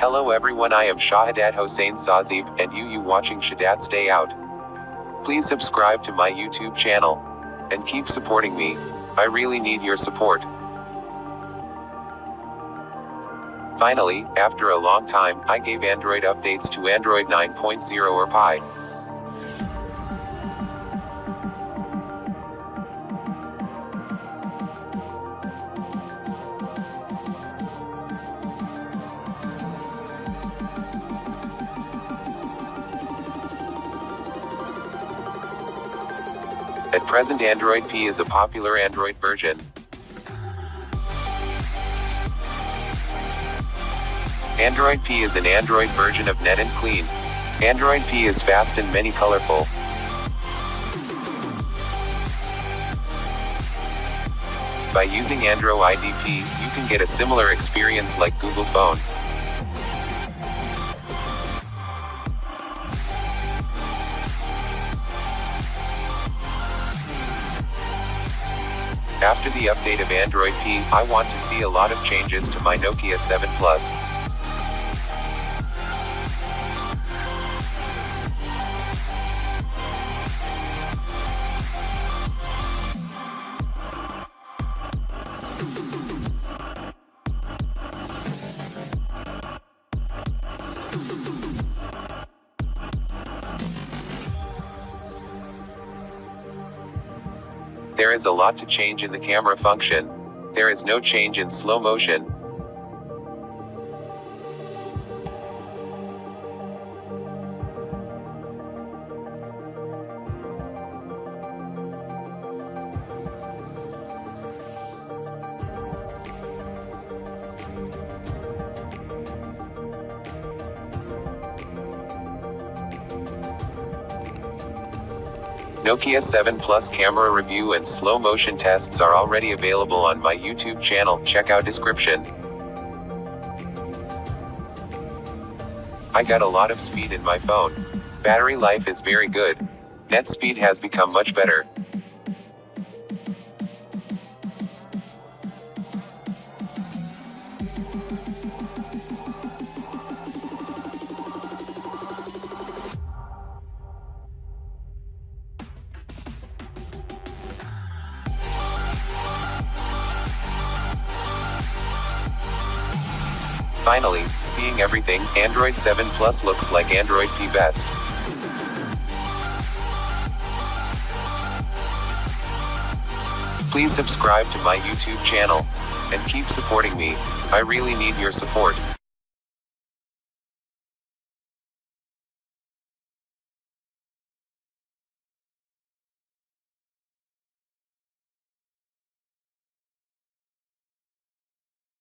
Hello everyone, I am Shahadat Hossain Sazib, and you watching SHADAT'S Dayout. Please subscribe to my YouTube channel. And keep supporting me. I really need your support. Finally, after a long time, I gave Android updates to Android 9.0 or Pi. At present, AndroidP is a popular Android version. AndroidP is an Android version of Net and Clean. AndroidP is fast and many colorful. By using AndroidP, you can get a similar experience like Google Phone. After the update of AndroidP, I want to see a lot of changes to my Nokia 7 Plus. There is a lot to change in the camera function. There is no change in slow motion. Nokia 7 Plus camera review and slow motion tests are already available on my YouTube channel, check out description. I got a lot of speed in my phone. Battery life is very good. Net speed has become much better. Finally, seeing everything, Android 7 Plus looks like AndroidP best. Please subscribe to my YouTube channel. And keep supporting me. I really need your support.